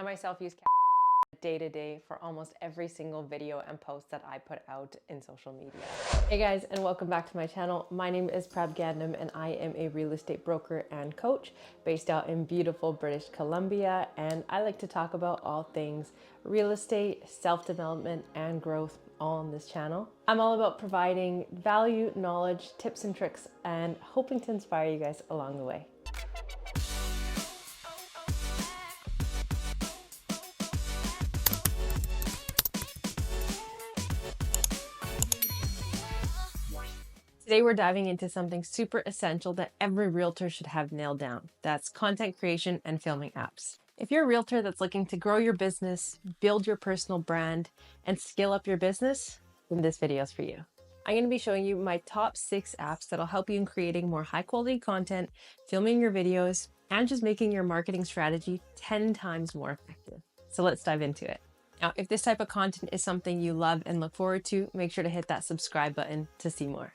myself use day to day for almost every single video and post that I put out in social media. Hey guys, and welcome back to my channel. My name is Prabh and I am a real estate broker and coach based out in beautiful British Columbia. And I like to talk about all things real estate, self-development, and growth all on this channel. I'm all about providing value, knowledge, tips and tricks, and hoping to inspire you guys along the way. Today we're diving into something super essential that every realtor should have nailed down. That's content creation and filming apps. If you're a realtor that's looking to grow your business, build your personal brand, and scale up your business, then this video is for you. I'm going to be showing you my top 6 apps that'll help you in creating more high quality content, filming your videos, and just making your marketing strategy 10 times more effective. So let's dive into it. Now, if this type of content is something you love and look forward to, make sure to hit that subscribe button to see more.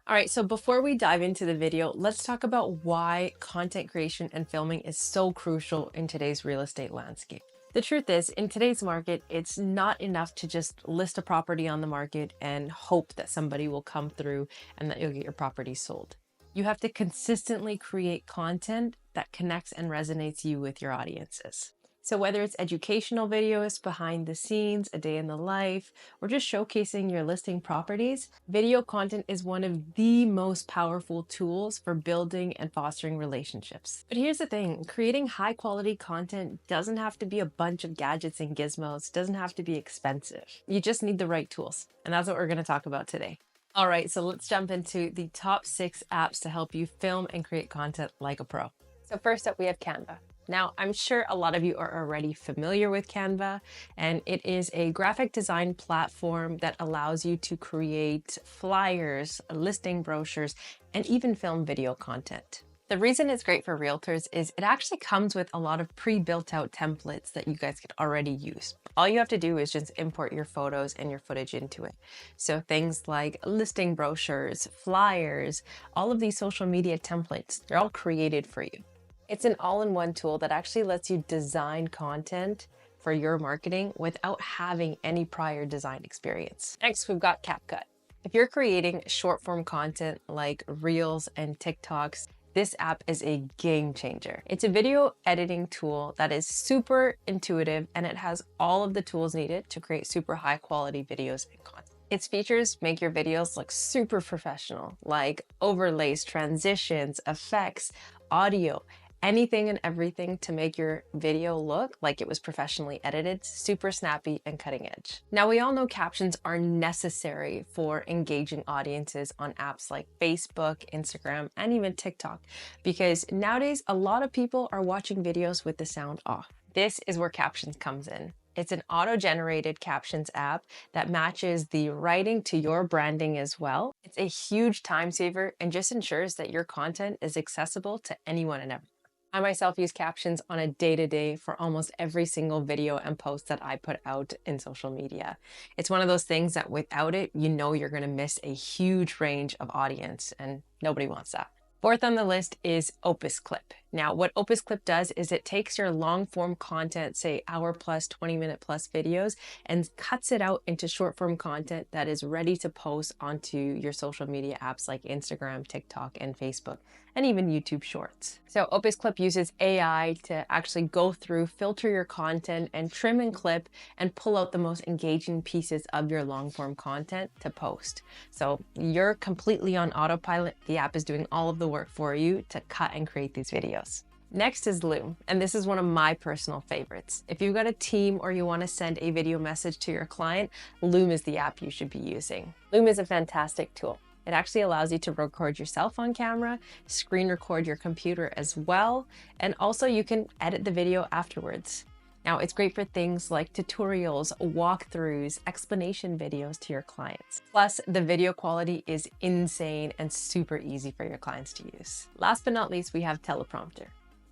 All right, so before we dive into the video, let's talk about why content creation and filming is so crucial in today's real estate landscape. The truth is, in today's market, it's not enough to just list a property on the market and hope that somebody will come through and that you'll get your property sold. You have to consistently create content that connects and resonates you with your audiences. So whether it's educational videos, behind the scenes, a day in the life, or just showcasing your listing properties, video content is one of the most powerful tools for building and fostering relationships. But here's the thing, creating high quality content doesn't have to be a bunch of gadgets and gizmos, doesn't have to be expensive. You just need the right tools. And that's what we're going to talk about today. All right, so let's jump into the top 6 apps to help you film and create content like a pro. So first up, we have Canva. Now, I'm sure a lot of you are already familiar with Canva, and it is a graphic design platform that allows you to create flyers, listing brochures, and even film video content. The reason it's great for realtors is it actually comes with a lot of pre-built out templates that you guys could already use. All you have to do is just import your photos and your footage into it. So things like listing brochures, flyers, all of these social media templates, they're all created for you. It's an all-in-one tool that actually lets you design content for your marketing without having any prior design experience. Next, we've got CapCut. If you're creating short-form content like Reels and TikToks, this app is a game changer. It's a video editing tool that is super intuitive, and it has all of the tools needed to create super high-quality videos and content. Its features make your videos look super professional, like overlays, transitions, effects, audio, anything and everything to make your video look like it was professionally edited, super snappy and cutting edge. Now, we all know captions are necessary for engaging audiences on apps like Facebook, Instagram, and even TikTok, because nowadays a lot of people are watching videos with the sound off. This is where captions comes in. It's an auto-generated captions app that matches the writing to your branding as well. It's a huge time saver and just ensures that your content is accessible to anyone and everyone. I myself use captions on a day-to-day for almost every single video and post that I put out in social media. It's one of those things that without it, you know you're going to miss a huge range of audience, and nobody wants that. Fourth on the list is Opus Clip. Now, what Opus Clip does is it takes your long form content, say hour plus, 20-minute plus videos, and cuts it out into short form content that is ready to post onto your social media apps like Instagram, TikTok, and Facebook, and even YouTube Shorts. So Opus Clip uses AI to actually go through, filter your content, and trim and clip and pull out the most engaging pieces of your long form content to post. So you're completely on autopilot. The app is doing all of the work for you to cut and create these videos. Next is Loom, and this is one of my personal favorites. If you've got a team or you want to send a video message to your client, Loom is the app you should be using. Loom is a fantastic tool. It actually allows you to record yourself on camera, screen record your computer as well, and also you can edit the video afterwards. Now, it's great for things like tutorials, walkthroughs, explanation videos to your clients. Plus, the video quality is insane and super easy for your clients to use. Last but not least, we have Teleprompter.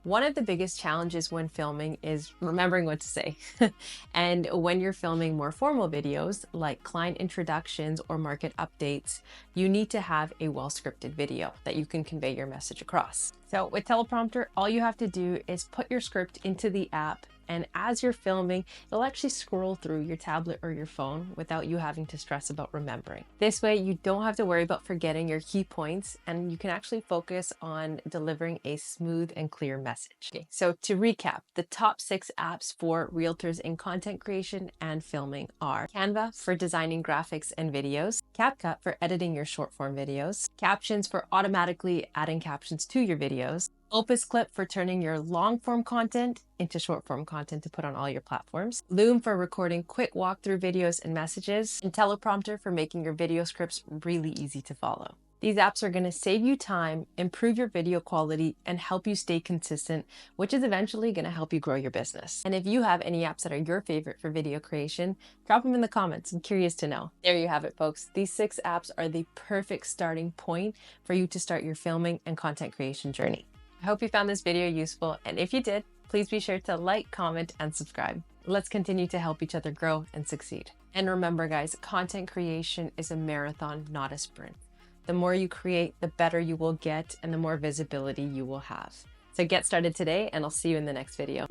One of the biggest challenges when filming is remembering what to say. And when you're filming more formal videos like client introductions or market updates, you need to have a well-scripted video that you can convey your message across. So with Teleprompter, all you have to do is put your script into the app, And as you're filming, it'll actually scroll through your tablet or your phone without you having to stress about remembering. This way, you don't have to worry about forgetting your key points, and you can actually focus on delivering a smooth and clear message. Okay, so to recap, the top 6 apps for realtors in content creation and filming are Canva for designing graphics and videos, CapCut for editing your short form videos, Captions for automatically adding captions to your videos, Opus Clip for turning your long form content into short form content to put on all your platforms, Loom for recording quick walkthrough videos and messages, and Teleprompter for making your video scripts really easy to follow. These apps are going to save you time, improve your video quality, and help you stay consistent, which is eventually going to help you grow your business. And if you have any apps that are your favorite for video creation, drop them in the comments. I'm curious to know. There you have it, folks. These 6 apps are the perfect starting point for you to start your filming and content creation journey. I hope you found this video useful, and if you did, please be sure to like, comment, and subscribe. Let's continue to help each other grow and succeed. And remember, guys, content creation is a marathon, not a sprint. The more you create, the better you will get and the more visibility you will have. So get started today, and I'll see you in the next video.